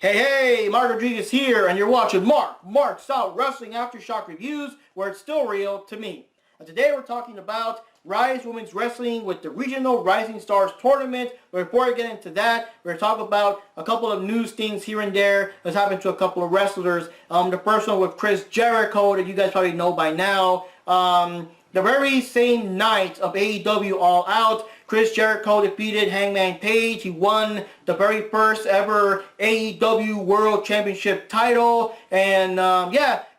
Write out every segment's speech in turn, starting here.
Hey, Mark Rodriguez here, and you're watching Mark's Out Wrestling Aftershock Reviews, where it's still real to me. And today we're talking about Rise Women's Wrestling with the Regional Rising Stars Tournament. But before I get into that, we're going to talk about a couple of news things here and there that's happened to a couple of wrestlers. The first one with Chris Jericho, that you guys probably know by now. The very same night of AEW All Out, Chris Jericho defeated Hangman Page. He won the very first ever AEW World Championship title. And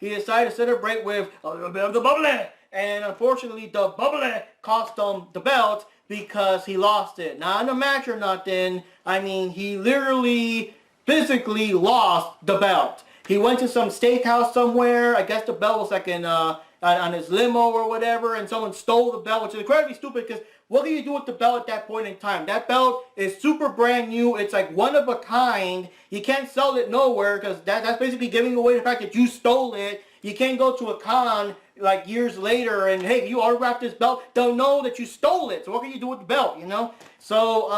he decided to celebrate with a little bit of the bubbly. And unfortunately, the bubbly cost him the belt because he lost it. Not in a match or nothing. I mean, he literally, physically lost the belt. He went to some steakhouse somewhere. I guess the belt was like in on his limo or whatever, and someone stole the belt, which is incredibly stupid because what can you do with the belt at that point in time? That belt is super brand new. It's like one of a kind. You can't sell it nowhere because that's basically giving away the fact that you stole it. You can't go to a con like years later and, hey, you autographed this belt. They'll know that you stole it. So what can you do with the belt, you know? So,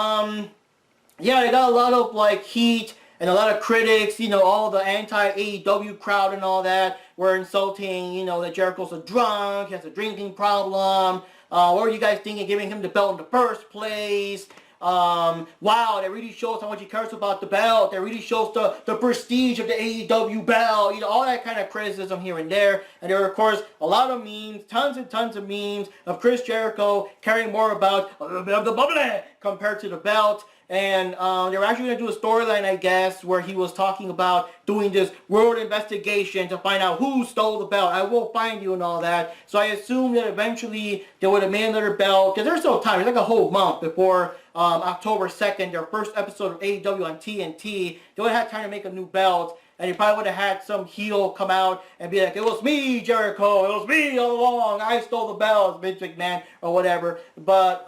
yeah, they got a lot of like heat and a lot of critics, you know, all the anti-AEW crowd and all that were insulting, you know, that Jericho's a drunk, he has a drinking problem. What were you guys thinking giving him the belt in the first place? Wow, that really shows how much he cares about the belt. That really shows the prestige of the AEW belt. You know, all that kind of criticism here and there. And there were, of course, a lot of memes, tons and tons of memes of Chris Jericho caring more about a little bit of the bubbly compared to the belt. And they were actually going to do a storyline, I guess, where he was talking about doing this world investigation to find out who stole the belt. I will find you and all that. So I assume that eventually they would have made another belt. Because there's still time. It's like a whole month before October 2nd, their first episode of AEW on TNT. They would have had time to make a new belt. And he probably would have had some heel come out and be like, it was me, Jericho. It was me all along. I stole the belt, Vince McMahon, or whatever. But,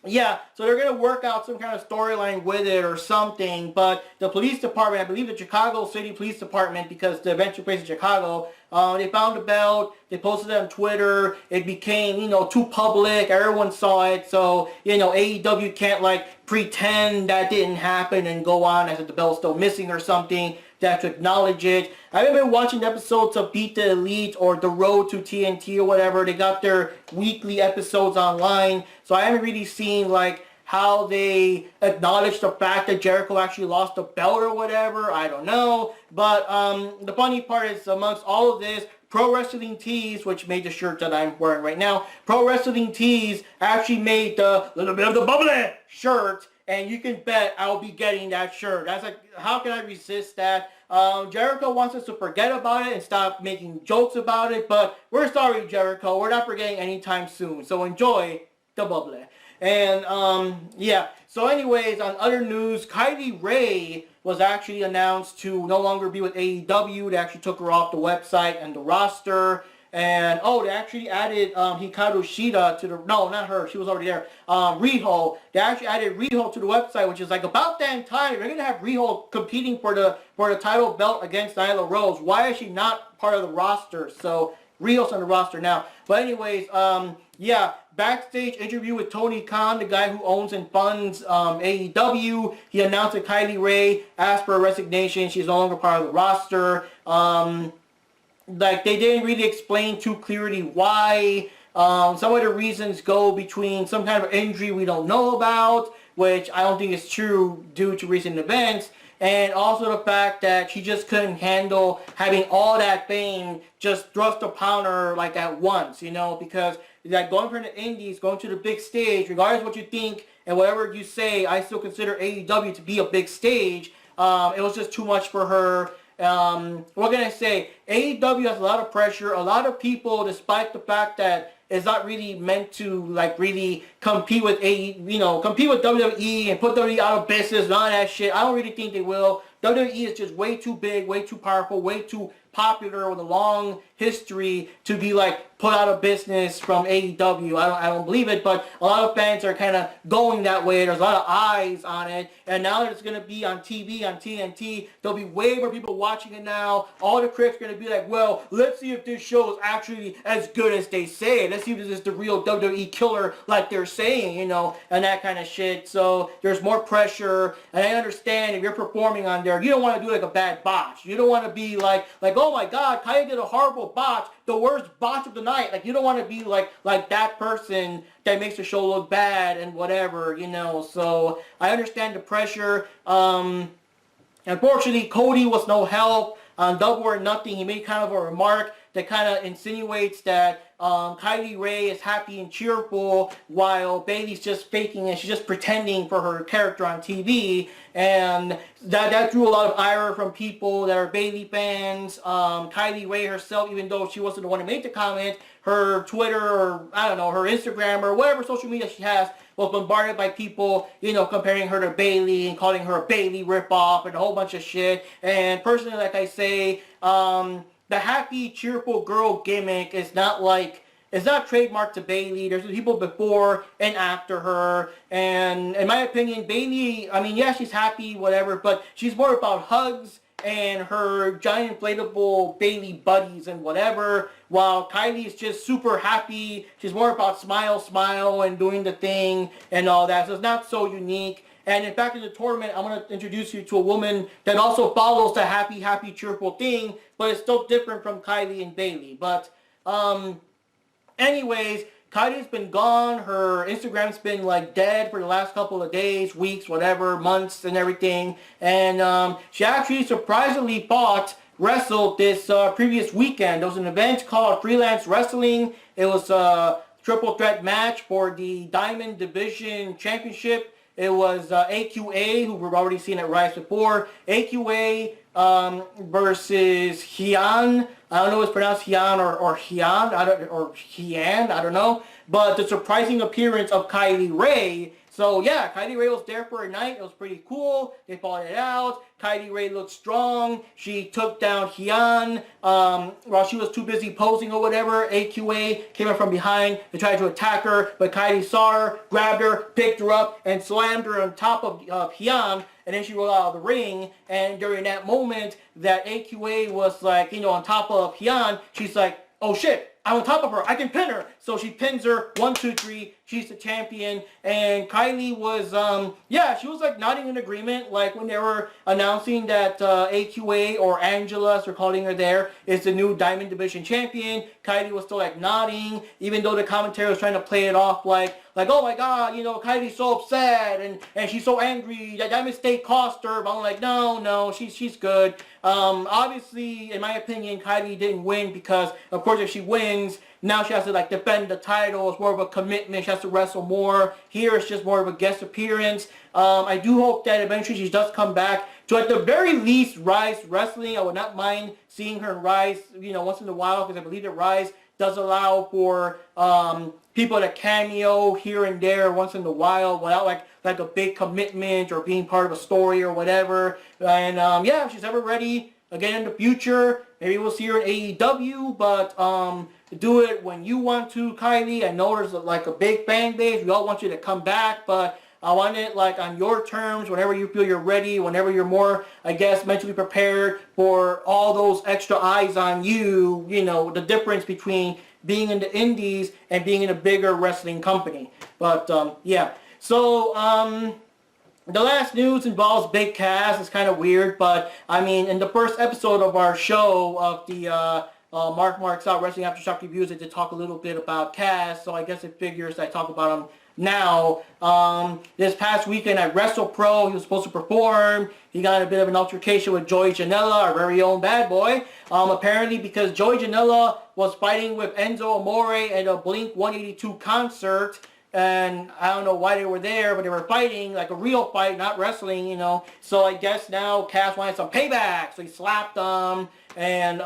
yeah, so they're going to work out some kind of storyline with it or something, but the police department, I believe the Chicago City Police Department, because the event took place in Chicago, they found the belt, they posted it on Twitter, it became, you know, too public, everyone saw it, so, you know, AEW can't, like, pretend that didn't happen and go on as if the belt's still missing or something. They have to acknowledge it. I haven't been watching episodes of Beat the Elite or The Road to TNT or whatever. They got their weekly episodes online, so I haven't really seen like how they acknowledge the fact that Jericho actually lost the belt or whatever. I don't know. But the funny part is, amongst all of this, Pro Wrestling Tees, which made the shirt that I'm wearing right now, Pro Wrestling Tees actually made the little bit of the bubbly shirt. And you can bet I'll be getting that shirt. That's like, how can I resist that? Jericho wants us to forget about it and stop making jokes about it. But we're sorry, Jericho. We're not forgetting anytime soon. So enjoy the bubbly. And, yeah. So anyways, on other news, Kylie Ray was actually announced to no longer be with AEW. They actually took her off the website and the roster. And, oh, they actually added Hikaru Shida to the, no, not her, she was already there, Riho. They actually added Riho to the website, which is like about damn time. They're going to have Riho competing for the title belt against Nyla Rose. Why is she not part of the roster? So, Riho's on the roster now. But anyways, yeah, backstage interview with Tony Khan, the guy who owns and funds AEW. He announced that Kylie Ray asked for a resignation. She's no longer part of the roster. Like, they didn't really explain too clearly why. Some of the reasons go between some kind of injury we don't know about, which I don't think is true due to recent events, and also the fact that she just couldn't handle having all that fame just thrust upon her like at once, you know, because like going from the indies, going to the big stage, regardless of what you think and whatever you say, I still consider AEW to be a big stage. It was just too much for her. What can I say? AEW has a lot of pressure. A lot of people, despite the fact that it's not really meant to like really compete with compete with WWE and put WWE out of business and all that shit. I don't really think they will. WWE is just way too big, way too powerful, way too popular with a long history to be like put out of business from AEW. I don't believe it, but a lot of fans are kind of going that way. There's a lot of eyes on it, and now that it's going to be on TV, on TNT, there'll be way more people watching it now. All the critics are going to be like, well, let's see if this show is actually as good as they say. Let's see if this is the real WWE killer like they're saying, you know, and that kind of shit. So there's more pressure, and I understand if you're performing on there, where you don't want to do like a bad botch. You don't want to be like, oh my God, Kylie did a horrible botch, the worst botch of the night. Like, you don't want to be like that person that makes the show look bad and whatever, you know. So I understand the pressure. Unfortunately, Cody was no help. On Double or Nothing, he made kind of a remark that kind of insinuates that Kylie Rae is happy and cheerful while Bailey's just faking it. She's just pretending for her character on TV. And that drew a lot of ire from people that are Bailey fans. Kylie Rae herself, even though she wasn't the one who made the comment, her Twitter or, I don't know, her Instagram or whatever social media she has was bombarded by people, you know, comparing her to Bailey and calling her a Bailey ripoff and a whole bunch of shit. And personally, like I say, the happy, cheerful girl gimmick is not like, it's not trademarked to Bailey. There's people before and after her. And in my opinion, Bailey, I mean, yeah, she's happy, whatever, but she's more about hugs and her giant inflatable Bailey buddies and whatever, while Kylie is just super happy. She's more about smile, smile, and doing the thing and all that. So it's not so unique. And in fact, in the tournament, I'm going to introduce you to a woman that also follows the happy, happy, cheerful thing, but it's still different from Kylie and Bailey. But anyways, Kylie's been gone. Her Instagram's been like dead for the last couple of days, weeks, whatever, months and everything. And she actually surprisingly wrestled this previous weekend. There was an event called Freelance Wrestling. It was a triple threat match for the Diamond Division Championship. It was AQA, who we've already seen at Rise before. AQA versus Hyun. I don't know if it's pronounced Hyun or Hyun, or Hyan, I don't know. But the surprising appearance of Kylie Rae. So yeah, Kylie Rae was there for a night. It was pretty cool. They fought it out. Kylie Rae looked strong. She took down Hyun while she was too busy posing or whatever. AQA came up from behind to try to attack her, but Kylie saw her, grabbed her, picked her up, and slammed her on top of Hyun. And then she rolled out of the ring. And during that moment that AQA was like, you know, on top of Hyun, she's like, oh shit, I'm on top of her. I can pin her. So she pins her. 1, 2, 3. She's the champion. And Kylie was, yeah, she was like nodding in agreement. Like when they were announcing that AQA, or Angela, as they're calling her there, is the new Diamond Division champion. Kylie was still like nodding, even though the commentary was trying to play it off like, oh my God, you know, Kylie's so upset and she's so angry that mistake cost her. But I'm like, no, she's good. Obviously, in my opinion, Kylie didn't win because, of course, if she wins, now she has to like defend the title. It's more of a commitment. She has to wrestle more. Here it's just more of a guest appearance. I do hope that eventually she does come back to, at the very least, Rise Wrestling. I would not mind seeing her in Rise, you know, once in a while, because I believe that Rise does allow for people to cameo here and there once in a while without like a big commitment or being part of a story or whatever. And yeah, if she's ever ready again in the future, maybe we'll see her in AEW, but do it when you want to, Kylie. I know there's like a big fan base. We all want you to come back, but I want it like on your terms, whenever you feel you're ready, whenever you're more, I guess, mentally prepared for all those extra eyes on you, you know, the difference between being in the indies and being in a bigger wrestling company. But yeah, so the last news involves Big Cass. It's kind of weird, but I mean, in the first episode of our show of the Mark's Out Wrestling Aftershock Reviews, I did talk a little bit about Cass, so I guess it figures I talk about him now. This past weekend at WrestlePro, he was supposed to perform. He got a bit of an altercation with Joey Janela, our very own bad boy. Apparently because Joey Janela was fighting with Enzo Amore at a Blink 182 concert. And I don't know why they were there, but they were fighting, like a real fight, not wrestling, you know. So I guess now Cass wanted some payback. So he slapped them. And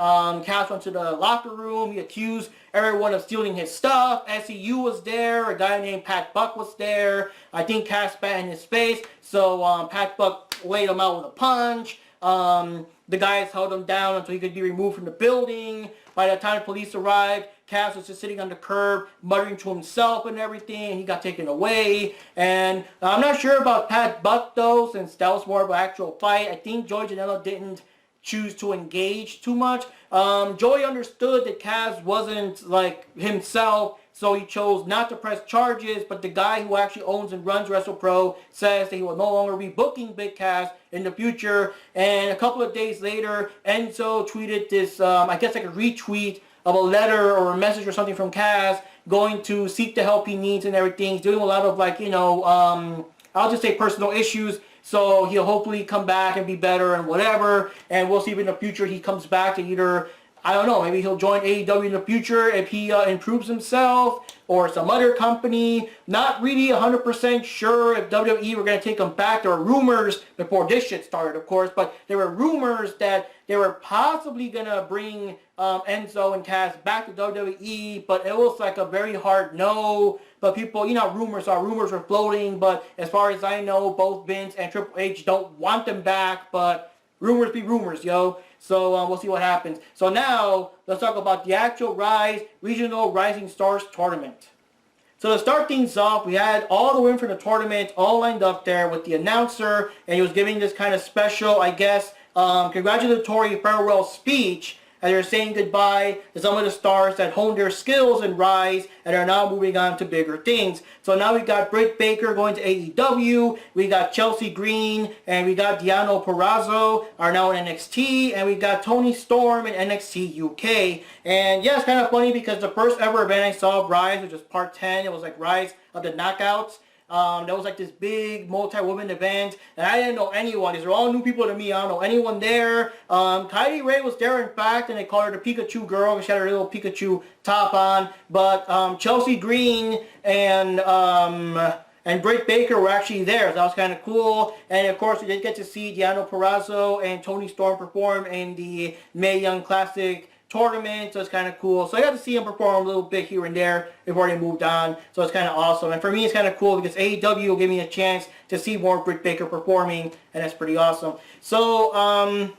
Cass went to the locker room. He accused everyone of stealing his stuff. SEU was there. A guy named Pat Buck was there. I think Cass spat in his face. So Pat Buck laid him out with a punch. The guys held him down until he could be removed from the building. By the time the police arrived, Cass was just sitting on the curb, muttering to himself and everything, and he got taken away. And I'm not sure about Pat Buck, though, since that was more of an actual fight. I think Joey Janela didn't choose to engage too much. Joey understood that Cass wasn't like himself, so he chose not to press charges, but the guy who actually owns and runs WrestlePro says that he will no longer be booking Big Cass in the future. And a couple of days later, Enzo tweeted this, I guess like a retweet of a letter or a message or something from Cass, going to seek the help he needs and everything. He's doing a lot of like, I'll just say personal issues. So he'll hopefully come back and be better and whatever. And we'll see if in the future he comes back to either, I don't know, maybe he'll join AEW in the future if he improves himself, or some other company. Not really 100% sure if WWE were going to take him back. There were rumors before this shit started, of course, but there were rumors that they were possibly going to bring Enzo and Cass back to WWE, but it was like a very hard no. But people, rumors were floating, but as far as I know, both Vince and Triple H don't want them back, but rumors be rumors, yo. So we'll see what happens. So now, let's talk about the actual Rise Regional Rising Stars Tournament. So to start things off, we had all the women from the tournament all lined up there with the announcer, and he was giving this kind of special, I guess, congratulatory farewell speech, and they're saying goodbye to some of the stars that honed their skills in Rise and are now moving on to bigger things. So now we got Britt Baker going to AEW, we got Chelsea Green, and we got Deonna Purrazzo are now in NXT, and we got Toni Storm in NXT UK. And yeah, it's kind of funny because the first ever event I saw of Rise, which was part 10, it was like Rise of the Knockouts. That was like this big multi-woman event, and I didn't know anyone. These are all new people to me. I don't know anyone there. Kylie Ray was there, in fact, and they called her the Pikachu girl because she had her little Pikachu top on. But Chelsea Green and Britt Baker were actually there, so that was kind of cool. And of course, we did get to see Deonna Purrazzo and Toni Storm perform in the Mae Young Classic tournament, so it's kind of cool. So I got to see him perform a little bit here and there before they moved on, so it's kind of awesome. And for me, it's kind of cool because AEW will give me a chance to see more Britt Baker performing, and that's pretty awesome. So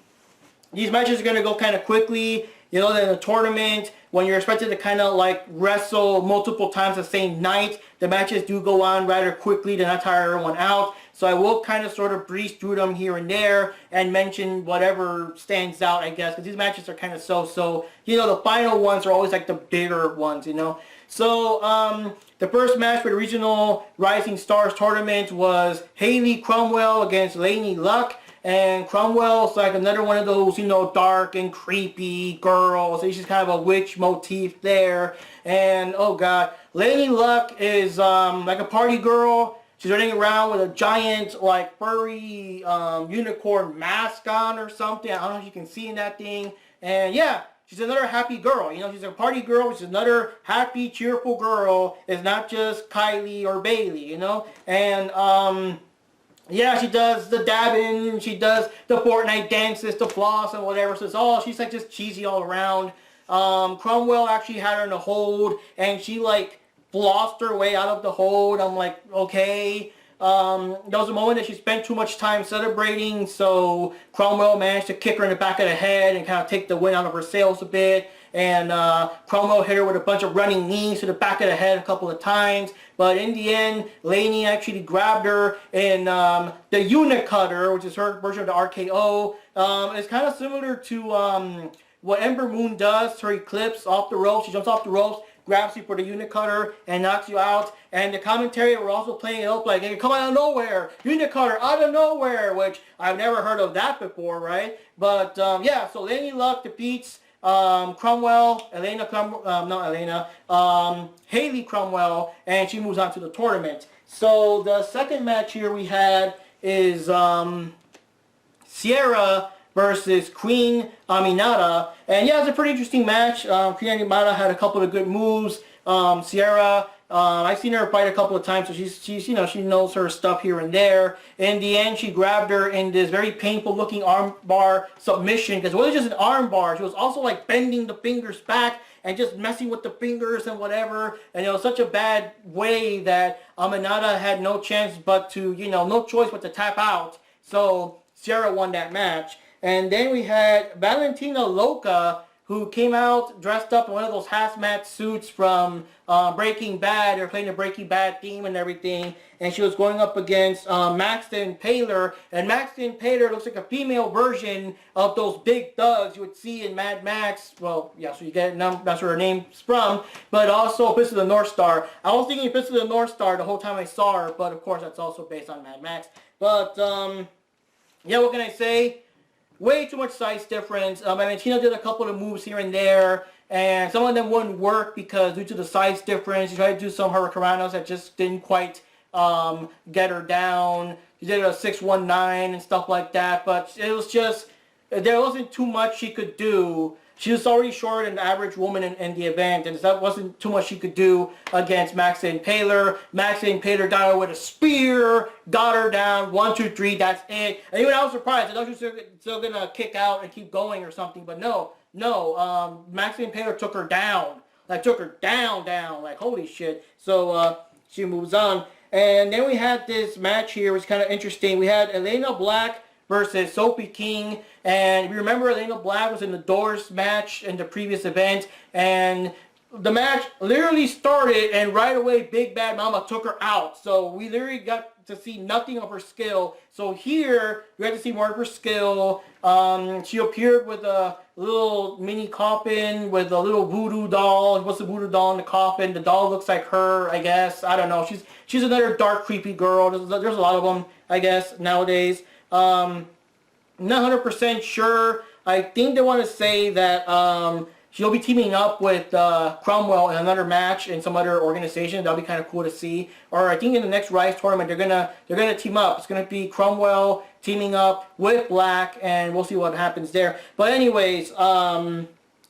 these matches are going to go kind of quickly. In the tournament, when you're expected to kind of like wrestle multiple times the same night, the matches do go on rather quickly to not tire everyone out. So I will kind of sort of breeze through them here and there and mention whatever stands out, I guess, because these matches are kind of so. The final ones are always like the bigger ones, So the first match for the Regional Rising Stars Tournament was Haley Cromwell against Lainey Luck. And Cromwell's like another one of those, dark and creepy girls. She's kind of a witch motif there. And, oh God, Lainey Luck is like a party girl. She's running around with a giant, like, furry unicorn mask on or something. I don't know if you can see in that thing. And, yeah, she's another happy girl. She's a party girl. She's another happy, cheerful girl. It's not just Kylie or Bailey, And, yeah, she does the dabbing, she does the Fortnite dances, the floss and whatever. So she's like just cheesy all around. Cromwell actually had her in a hold, and she like flossed her way out of the hold. I'm like, okay. There was a moment that she spent too much time celebrating, so Cromwell managed to kick her in the back of the head and kind of take the wind out of her sails a bit. And Cromwell hit her with a bunch of running knees to the back of the head a couple of times. But in the end, Lainey actually grabbed her in the Unicutter, which is her version of the RKO. It's kind of similar to what Ember Moon does, her Eclipse off the ropes. She jumps off the ropes, grabs you for the Unicutter, and knocks you out. And the commentary were also playing it up like, hey, come out of nowhere, Unicutter out of nowhere, which I've never heard of that before, right? But yeah, so Lainey Luck defeats Cromwell, Haley Cromwell, and she moves on to the tournament. So the second match here we had is Sierra versus Queen Aminata, and yeah, it's a pretty interesting match. Queen Aminata had a couple of good moves. Sierra, I've seen her fight a couple of times, so she's she knows her stuff here and there. In the end, she grabbed her in this very painful looking armbar submission, because it wasn't just an armbar, she was also like bending the fingers back and just messing with the fingers and whatever. And it was such a bad way that Aminata had no chance but to, no choice but to tap out. So Sierra won that match. And then we had Valentina Loca, who came out dressed up in one of those hazmat suits from Breaking Bad. They were playing the Breaking Bad theme and everything. And she was going up against Maxton Paler. And Maxton Paler looks like a female version of those big thugs you would see in Mad Max. Well, yeah, so you get it, that's where her name's from. But also Fist of the North Star. I was thinking Fist of the North Star the whole time I saw her. But of course, that's also based on Mad Max. But, yeah, what can I say? Way too much size difference. I mean, Tina did a couple of moves here and there, and some of them wouldn't work because due to the size difference. She tried to do some hurricanranos that just didn't quite get her down. She did a 619 and stuff like that, but it was just, there wasn't too much she could do. She was already shorter than the average woman in the event, and that wasn't too much she could do against Maxton Paler. Maxton Paler got her with a spear, got her down, 1, 2, 3, that's it. And even I was surprised. I thought she was still going to kick out and keep going or something, but no. Maxton Paler took her down. Like, took her down, like, holy shit. So, she moves on. And then we had this match here, which is kind of interesting. We had Elena Black versus Sophie King, and if you remember, Elena Black was in the Doors match in the previous event, and the match literally started, and right away Big Bad Mama took her out. So we literally got to see nothing of her skill. So here we had to see more of her skill. She appeared with a little mini coffin with a little voodoo doll. What's the voodoo doll in the coffin? The doll looks like her, I guess. I don't know. She's another dark, creepy girl. There's a lot of them, I guess, nowadays. Not 100% sure. I think they want to say that she'll be teaming up with Cromwell in another match in some other organization. That'll be kind of cool to see. Or I think in the next Rise tournament they're gonna team up. It's gonna be Cromwell teaming up with Black, and we'll see what happens there. But anyways,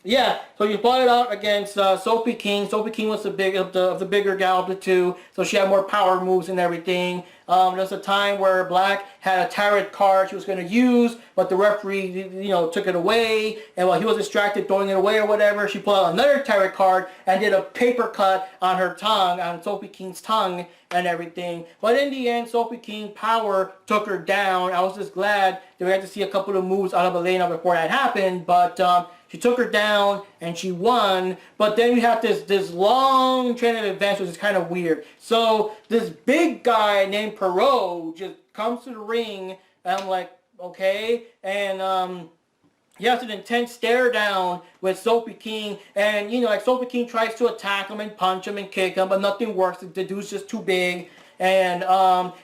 yeah, so you fought it out against Sophie King. Sophie King was the bigger gal of the two, so she had more power moves and everything. There was a time where Black had a tarot card she was going to use, but the referee, took it away, and while he was distracted throwing it away or whatever, she pulled out another tarot card and did a paper cut on her tongue, on Sophie King's tongue and everything. But in the end, Sophie King power took her down. I was just glad that we had to see a couple of moves out of Elena before that happened, but she took her down and she won. But then we have this long chain of events, which is kind of weird. So this big guy named Perot just comes to the ring, and I'm like, okay, and he has an intense stare down with Sophie King, and like Sophie King tries to attack him and punch him and kick him, but nothing works. The dude's just too big, and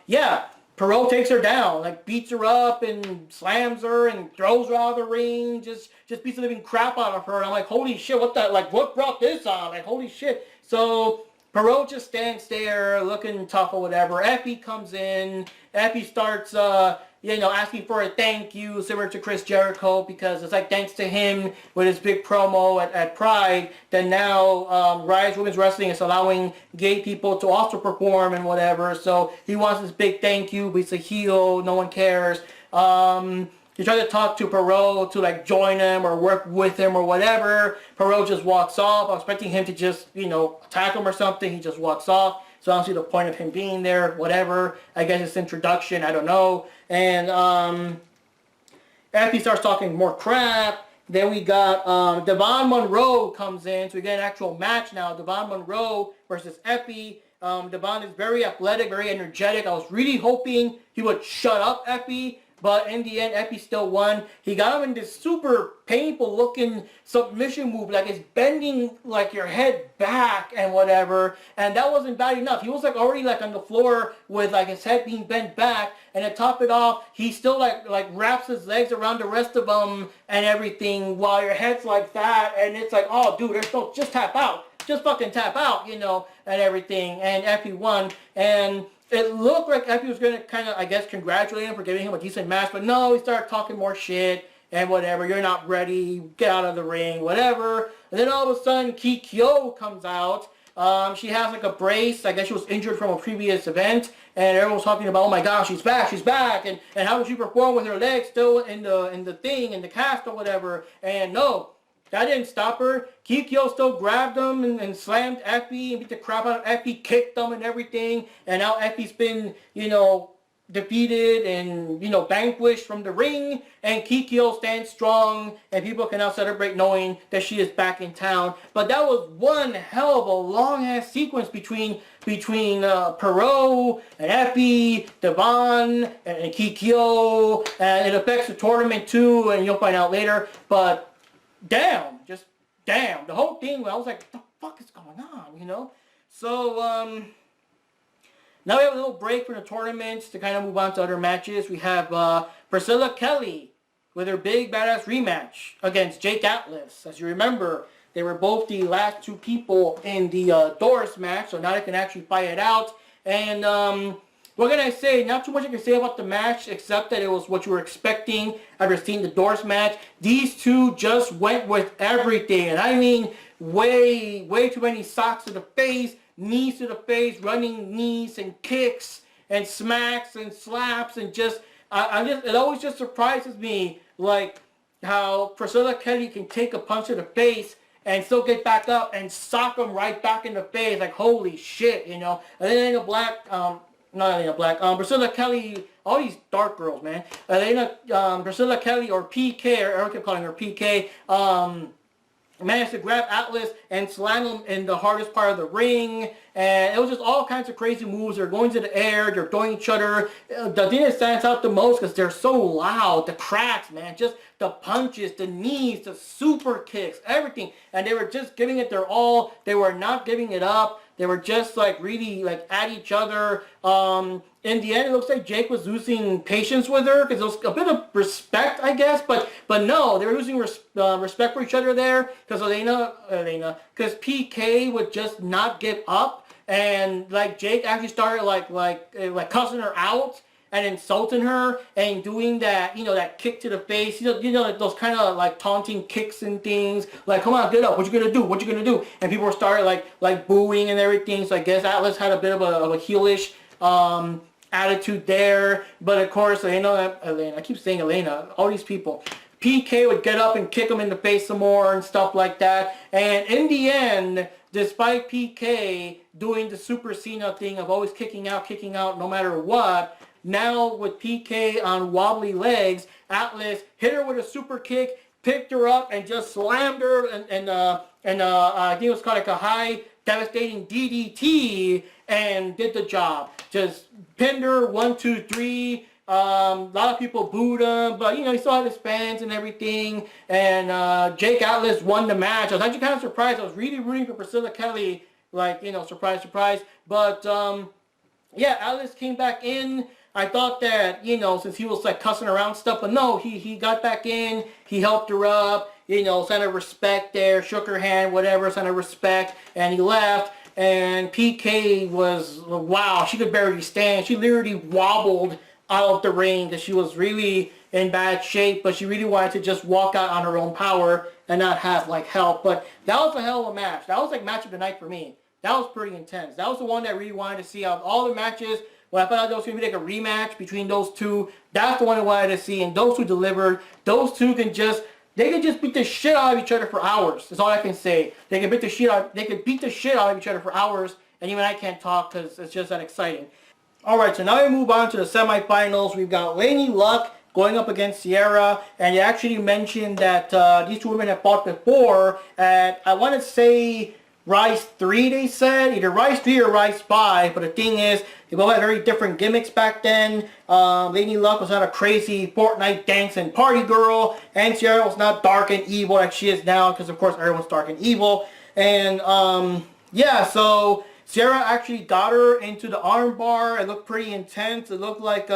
yeah, Perot takes her down, like beats her up and slams her and throws her out of the ring, just beats the living crap out of her. And I'm like, holy shit, what brought this on? Like, holy shit. So Perot just stands there looking tough or whatever. Effie comes in. Effie starts, asking for a thank you, similar to Chris Jericho, because it's like thanks to him with his big promo at Pride, that now Rise Women's Wrestling is allowing gay people to also perform and whatever. So he wants this big thank you, but he's a heel, no one cares. He tried to talk to Perot to join him or work with him or whatever. Perot just walks off. I was expecting him to just, attack him or something. He just walks off. So I don't see the point of him being there, whatever. I guess it's introduction, I don't know. And after he starts talking more crap, then we got Devon Monroe comes in. So we get an actual match now. Devon Monroe versus Effie. Devon is very athletic, very energetic. I was really hoping he would shut up Effie. But in the end, Effie still won. He got him in this super painful looking submission move. Like it's bending your head back and whatever. And that wasn't bad enough. He was already on the floor with his head being bent back. And to top it off, he still wraps his legs around the rest of them and everything while your head's like that. And it's like, oh dude, there's no, just tap out. Just fucking tap out, and everything. And Effie won. And it looked like Effie was going to kind of, I guess, congratulate him for giving him a decent match, but no, he started talking more shit and whatever. You're not ready. Get out of the ring, whatever. And then all of a sudden, Kikyo comes out. She has a brace. I guess she was injured from a previous event, and everyone was talking about, oh my gosh, she's back, and how did she perform with her legs still in the cast or whatever? And no. That didn't stop her. Kikyo still grabbed him and slammed Effie and beat the crap out of Effie, kicked them and everything. And now Effie's been, defeated and, you know, vanquished from the ring, and Kikyo stands strong, and people can now celebrate knowing that she is back in town. But that was one hell of a long ass sequence between Perot and Effie, Devon, and Kikyo, and it affects the tournament too, and you'll find out later. But damn, just damn, the whole thing, I was like, what the fuck is going on, you know? So now we have a little break from the tournaments to kind of move on to other matches. We have Priscilla Kelly with her big badass rematch against Jake Atlas. As you remember, they were both the last two people in the Doris match, so now they can actually fight it out. And what can I say? Not too much I can say about the match, except that it was what you were expecting after seeing the Doris match. These two just went with everything, and I mean way too many socks to the face, knees to the face, running knees and kicks and smacks and slaps, and just it always just surprises me, like how Priscilla Kelly can take a punch to the face and still get back up and sock them right back in the face, like holy shit, you know. And then Elena Black, Priscilla Kelly, all these dark girls, man. Priscilla Kelly, or PK, or I keep calling her PK, managed to grab Atlas and slam him in the hardest part of the ring, and it was just all kinds of crazy moves. They're going to the air, they're throwing each other. The thing that stands out the most because they're so loud, the cracks, man, just the punches, the knees, the super kicks, everything, and they were just giving it their all. They were not giving it up. They were just like really like at each other. In the end, it looks like Jake was losing patience with her because it was a bit of respect, I guess. But no, they were losing respect for each other there because because PK would just not give up, and like Jake actually started like cussing her out and insulting her and doing that, you know, that kick to the face, you know, like those kind of like taunting kicks and things, like, come on, get up, what you gonna do, what you gonna do? And people started like booing and everything. So I guess Atlas had a bit of a heelish attitude there. But of course, Elena, I keep saying Elena, all these people, PK would get up and kick him in the face some more and stuff like that. And in the end, despite PK doing the Super Cena thing of always kicking out no matter what, now with PK on wobbly legs, Atlas hit her with a super kick, picked her up, and just slammed her, and I think it was called like a high devastating DDT, and did the job. Just pinned her, 1, 2, 3. A lot of people booed him, but you know, he still had his fans and everything. And Jake Atlas won the match. I was actually kind of surprised. I was really rooting for Priscilla Kelly, like, you know, surprise, surprise. But yeah, Atlas came back in. I thought that, you know, since he was like cussing around stuff, but no, he got back in, he helped her up, you know, sign of respect there, shook her hand, whatever, sign of respect, and he left. And PK was, wow, she could barely stand. She literally wobbled out of the ring because she was really in bad shape, but she really wanted to just walk out on her own power and not have like help. But that was a hell of a match. That was like match of the night for me. That was pretty intense. That was the one that I really wanted to see out of all the matches. When I found out there was going to be like a rematch between those two, that's the one I wanted to see, and those two delivered. Those two can just beat the shit out of each other for hours. That's all I can say. They can beat the shit out of each other for hours, and even I can't talk because it's just that exciting. Alright, so now we move on to the semifinals. We've got Lanie Luck going up against Sierra, and you actually mentioned that these two women have fought before at, I want to say, Rise 3, they said. Either Rise 3 or Rise 5, but the thing is, they both had very different gimmicks back then. Lanie Luck was not a crazy Fortnite dancing party girl, and Sierra was not dark and evil like she is now, because of course everyone's dark and evil. And yeah, so Sierra actually got her into the armbar. It looked pretty intense. It looked like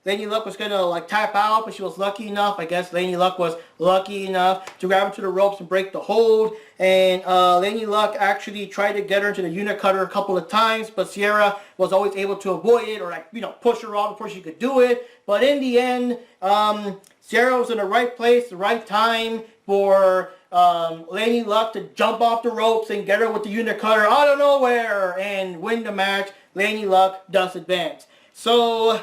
Lanie Luck was gonna like tap out, but she was lucky enough. I guess Lanie Luck was lucky enough to grab her to the ropes and break the hold. And Lanie Luck actually tried to get her into the unicutter a couple of times, but Sierra was always able to avoid it, or like, you know, push her off before she could do it. But in the end, Sierra was in the right place, the right time for Lanie Luck to jump off the ropes and get her with the unicutter out of nowhere and win the match. Lanie Luck does advance. So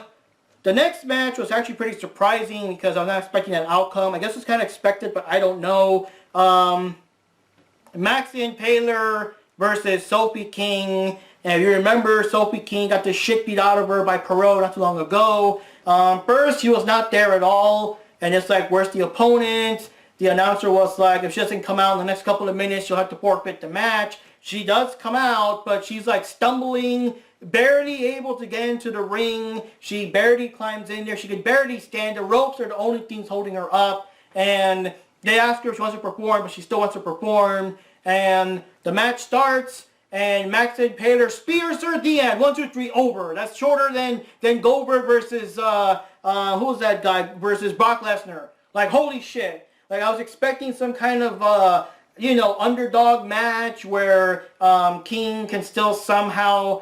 the next match was actually pretty surprising because I was not expecting that outcome. I guess it's kind of expected, but I don't know. Maxie Impaler versus Sophie King. And if you remember, Sophie King got the shit beat out of her by Perot not too long ago. First, she was not there at all. And it's like, where's the opponent? The announcer was like, if she doesn't come out in the next couple of minutes, she'll have to forfeit the match. She does come out, but she's like stumbling, barely able to get into the ring. She barely climbs in there. She can barely stand. The ropes are the only things holding her up. And they ask her if she wants to perform, but she still wants to perform. And the match starts, and Max and Taylor spears her at the end. 1, 2, 3, over. That's shorter than Goldberg versus, who was that guy, versus Brock Lesnar. Like, holy shit. Like, I was expecting some kind of, you know, underdog match where King can still somehow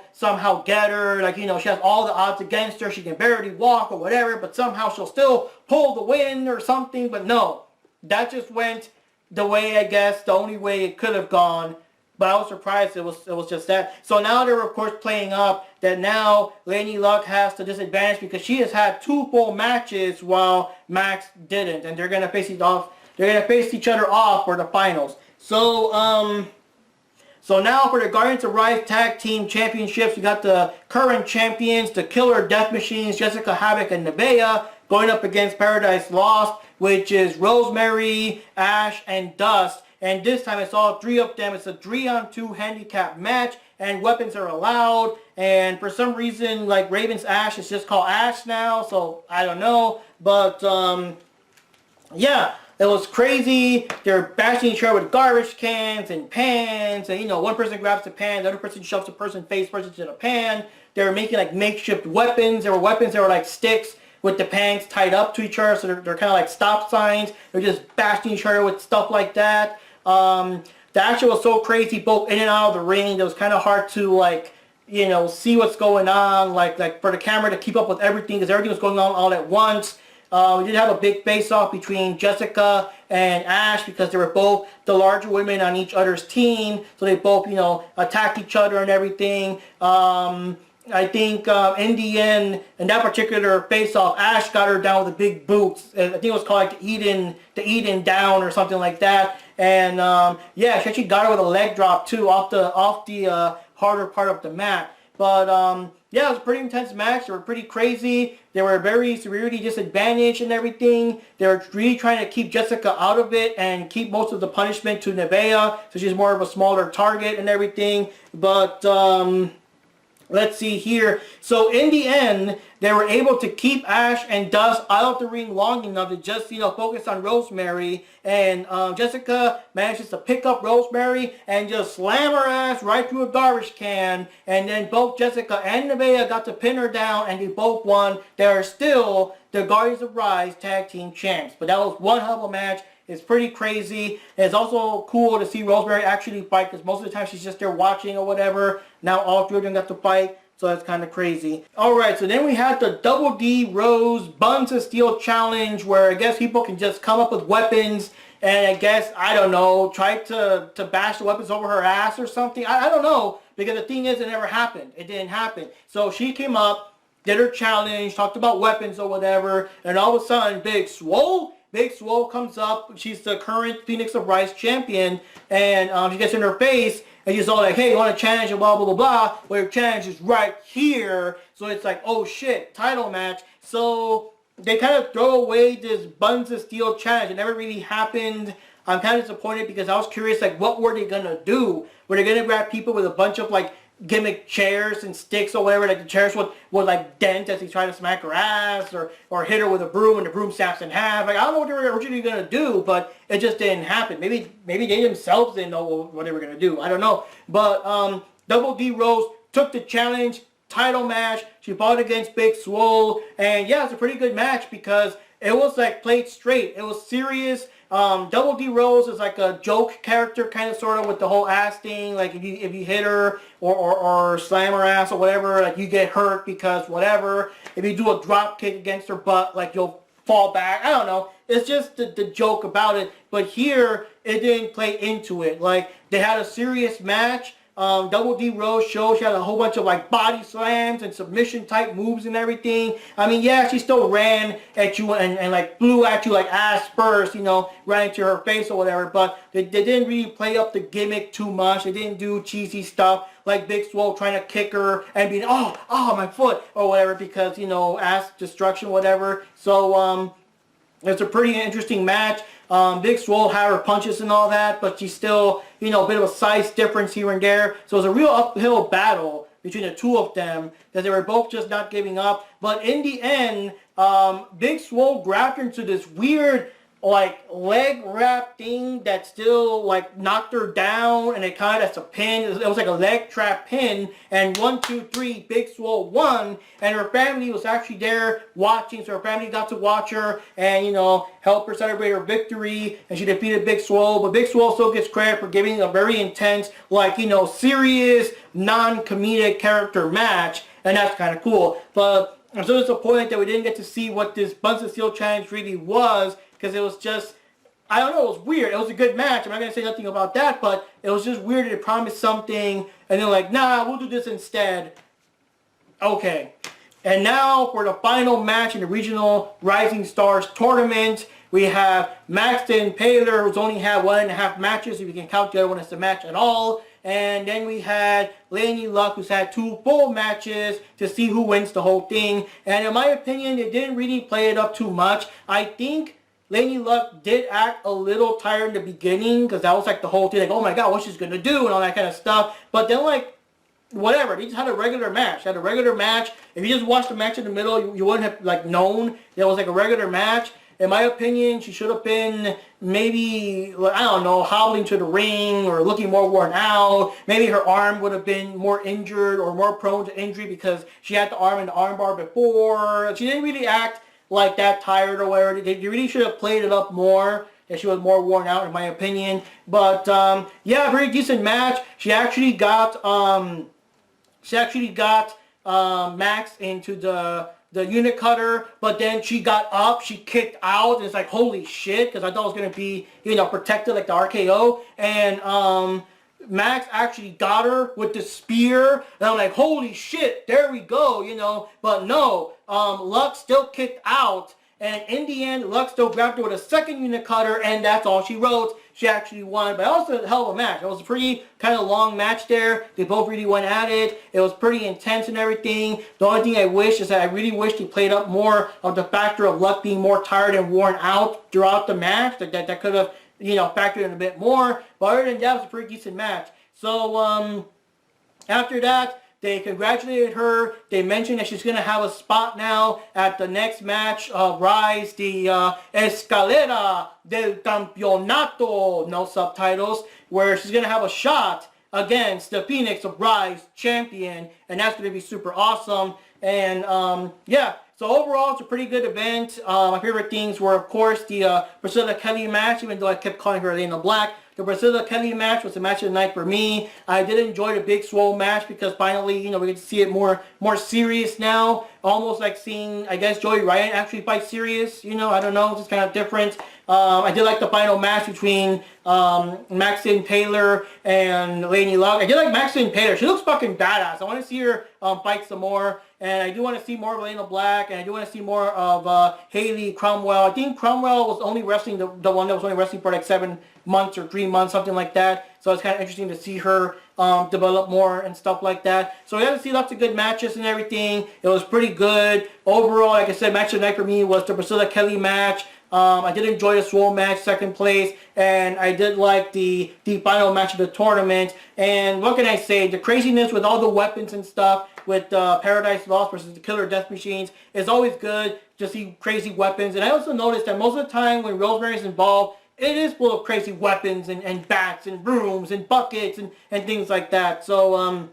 get her. Like, you know, she has all the odds against her. She can barely walk or whatever, but somehow she'll still pull the win or something. But no, that just went the way, I guess, the only way it could have gone. But I was surprised it was just that. So now they're, of course, playing up that now Lady Luck has the disadvantage because she has had 2 full matches while Max didn't. And they're going to face each off. They're going to face each other off for the finals. So, so now for the Guardians of Rise Tag Team Championships, we got the current champions, the Killer Death Machines, Jessica Havoc and Nevaeh, going up against Paradise Lost, which is Rosemary, Ash, and Dust. And this time it's all 3 of them. It's a 3-on-2 handicap match, and weapons are allowed. And for some reason, like Raven's Ash is just called Ash now, so I don't know. But, yeah. It was crazy. They're bashing each other with garbage cans and pans. And, you know, one person grabs the pan, the other person shoves the person face first into the pan. They were making, like, makeshift weapons. There were weapons that were, like, sticks with the pans tied up to each other. So they're kind of like stop signs. They're just bashing each other with stuff like that. The action was so crazy, both in and out of the ring. It was kind of hard to, like, you know, see what's going on. Like for the camera to keep up with everything, because everything was going on all at once. We did have a big face-off between Jessica and Ash because they were both the larger women on each other's team. So they both, you know, attacked each other and everything. I think in the end, in that particular face-off, Ash got her down with the big boots. I think it was called like the Eden down or something like that. And yeah, she actually got her with a leg drop too off the harder part of the mat. But yeah, it was a pretty intense match. They were pretty crazy. They were very severely disadvantaged and everything. They were really trying to keep Jessica out of it and keep most of the punishment to Nevaeh, so she's more of a smaller target and everything. But let's see here. So in the end, they were able to keep Ash and Dust out of the ring long enough to just, you know, focus on Rosemary. And Jessica manages to pick up Rosemary and just slam her ass right through a garbage can. And then both Jessica and Nevaeh got to pin her down, and they both won. They are still the Guardians of Rise Tag Team Champs. But that was one hell of a match. It's pretty crazy. It's also cool to see Rosemary actually fight, because most of the time she's just there watching or whatever. Now all 3 of them got to fight, so that's kind of crazy. Alright, so then we had the Double D Rose Buns of Steel Challenge, where I guess people can just come up with weapons and I guess, I don't know, try to bash the weapons over her ass or something. I don't know, because the thing is, it never happened. It didn't happen. So she came up, did her challenge, talked about weapons or whatever, and all of a sudden, Big Swole comes up. She's the current Phoenix of Rise champion, and she gets in her face, and she's all like, hey, you want to challenge, and blah, blah, blah, blah. Well, your challenge is right here. So it's like, oh shit, title match. So they kind of throw away this Buns of Steel challenge. It never really happened. I'm kind of disappointed because I was curious, like, what were they going to do? Were they going to grab people with a bunch of, like, gimmick chairs and sticks or whatever, like the chairs would like dent as he tried to smack her ass, or hit her with a broom and the broom snaps in half. Like, I don't know what they were originally going to do, but it just didn't happen. Maybe they themselves didn't know what they were going to do. I don't know. But Double D Rose took the challenge, title match. She fought against Big Swole, and yeah, it's a pretty good match because it was like played straight. It was serious. Double D Rose is like a joke character, kind of sort of, with the whole ass thing. Like if you hit her or slam her ass or whatever, like you get hurt because whatever. If you do a drop kick against her butt, like you'll fall back. I don't know. It's just the joke about it. But here, it didn't play into it. Like they had a serious match. Double D Rose show. She had a whole bunch of like body slams and submission type moves and everything. I mean, yeah, she still ran at you and like blew at you like ass first, you know, ran into her face or whatever. But they didn't really play up the gimmick too much. They didn't do cheesy stuff like Big Swole trying to kick her and being, oh, my foot or whatever, because, you know, ass destruction, whatever. So, it's a pretty interesting match. Big Swole had her punches and all that, but she's still, you know, a bit of a size difference here and there. So it was a real uphill battle between the two of them, that they were both just not giving up. But in the end, Big Swole grabbed her into this weird, like, leg wrap thing that still, like, knocked her down, and it kind of, that's a pin. It was like a leg trap pin, and 1, 2, 3, Big Swole won, and her family was actually there watching, so her family got to watch her, and, you know, help her celebrate her victory, and she defeated Big Swole. But Big Swole still gets credit for giving a very intense, like, you know, serious, non-comedic character match, and that's kind of cool. But I'm so disappointed that we didn't get to see what this Buns of Steel challenge really was, because it was just, I don't know, it was weird. It was a good match. I'm not going to say nothing about that, but it was just weird. They promised something, and they're like, nah, we'll do this instead. Okay. And now for the final match in the Regional Rising Stars Tournament, we have Maxton Paler, who's only had 1.5 matches, if you can count the other one as a match at all. And then we had Lady Luck, who's had 2 full matches to see who wins the whole thing. And in my opinion, they didn't really play it up too much. I think Lady Luck did act a little tired in the beginning, because that was like the whole thing, like, oh my god, what she's going to do and all that kind of stuff. But then, like, whatever, they just had a regular match. Had a regular match. If you just watched the match in the middle, you wouldn't have, like, known there was like a regular match. In my opinion, she should have been maybe, I don't know, howling to the ring or looking more worn out. Maybe her arm would have been more injured or more prone to injury because she had the arm in the armbar before. She didn't really act like that tired or whatever. They really should have played it up more, that she was more worn out, in my opinion. But yeah, very decent match. She actually got Max into the unit cutter, but then she got up, she kicked out, and it's like, holy shit, because I thought it was going to be, you know, protected like the RKO, and Max actually got her with the spear, and I'm like, holy shit, there we go, you know, but no, Lux still kicked out, and in the end, Lux still grabbed her with a second unit cutter, and that's all she wrote. She actually won, but also a hell of a match. It was a pretty kind of long match there. They both really went at it. It was pretty intense and everything. The only thing I wish is that I really wish they played up more of the factor of Luck being more tired and worn out throughout the match. That could have, you know, factored in a bit more. But other than that, it was a pretty decent match. So, after that, they congratulated her. They mentioned that she's going to have a spot now at the next match of Rise, the Escalera del Campeonato, no subtitles, where she's going to have a shot against the Phoenix of Rise champion, and that's going to be super awesome. And yeah, so overall, it's a pretty good event. My favorite things were, of course, the Priscilla Kelly match, even though I kept calling her Elena Black. The Priscilla Kelly match was the match of the night for me. I did enjoy the Big Swole match because finally, you know, we get to see it more serious now. Almost like seeing, I guess, Joey Ryan actually fight serious. You know, I don't know, it's just kind of different. I did like the final match between Maxine Taylor and Lady Luck. I did like Maxine Taylor. She looks fucking badass. I want to see her fight some more. And I do want to see more of Elena Black, and I do want to see more of Haley Cromwell. I think Cromwell was only wrestling, the one that was only wrestling for like 7 months or 3 months, something like that. So it's kind of interesting to see her develop more and stuff like that. So we got to see lots of good matches and everything. It was pretty good. Overall, like I said, match of the night for me was the Priscilla Kelly match. I did enjoy the Swole match, second place, and I did like the final match of the tournament. And what can I say? The craziness with all the weapons and stuff with Paradise Lost versus the Killer Death Machines is always good to see crazy weapons. And I also noticed that most of the time when Rosemary is involved, it is full of crazy weapons and bats and brooms and buckets and things like that. So,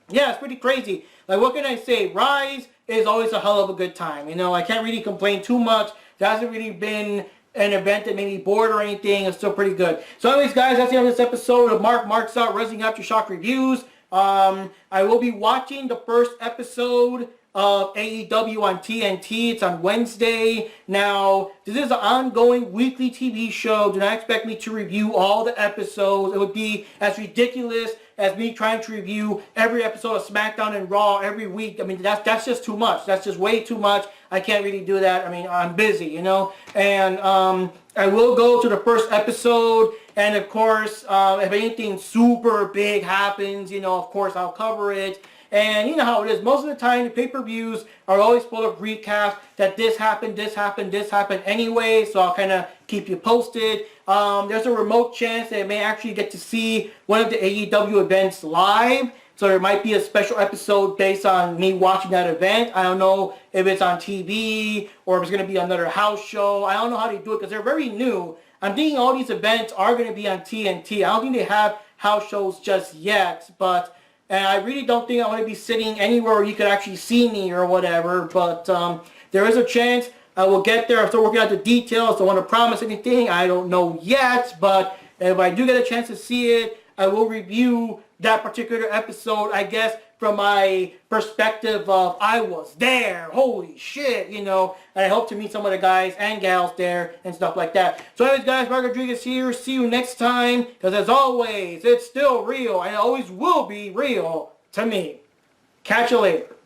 yeah, it's pretty crazy. Like, what can I say? Rise is always a hell of a good time. You know, I can't really complain too much. There hasn't really been an event that made me bored or anything. It's still pretty good. So anyways, guys, that's the end of this episode of Marks Out Wrestling Aftershock Reviews. I will be watching the first episode of AEW on TNT. It's on Wednesday. Now, this is an ongoing weekly TV show. Do not expect me to review all the episodes. It would be as ridiculous as me trying to review every episode of SmackDown and Raw every week. I mean, that's just too much. That's just way too much. I can't really do that. I mean, I'm busy, you know. And I will go to the first episode. And of course, if anything super big happens, you know, of course I'll cover it. And you know how it is. Most of the time, the pay-per-views are always full of recaps that this happened, this happened, this happened anyway. So I'll kind of keep you posted. There's a remote chance that I may actually get to see one of the AEW events live. So there might be a special episode based on me watching that event. I don't know if it's on TV or if it's going to be another house show. I don't know how they do it because they're very new. I'm thinking all these events are going to be on TNT. I don't think they have house shows just yet, but... And I really don't think I want to be sitting anywhere where you could actually see me or whatever. But there is a chance I will get there. I'm still working out the details. Don't want to promise anything. I don't know yet. But if I do get a chance to see it, I will review that particular episode, I guess, from my perspective of I was there. Holy shit, you know. And I hope to meet some of the guys and gals there and stuff like that. So anyways, guys, Mark Rodriguez here. See you next time. Because as always, it's still real. And it always will be real to me. Catch you later.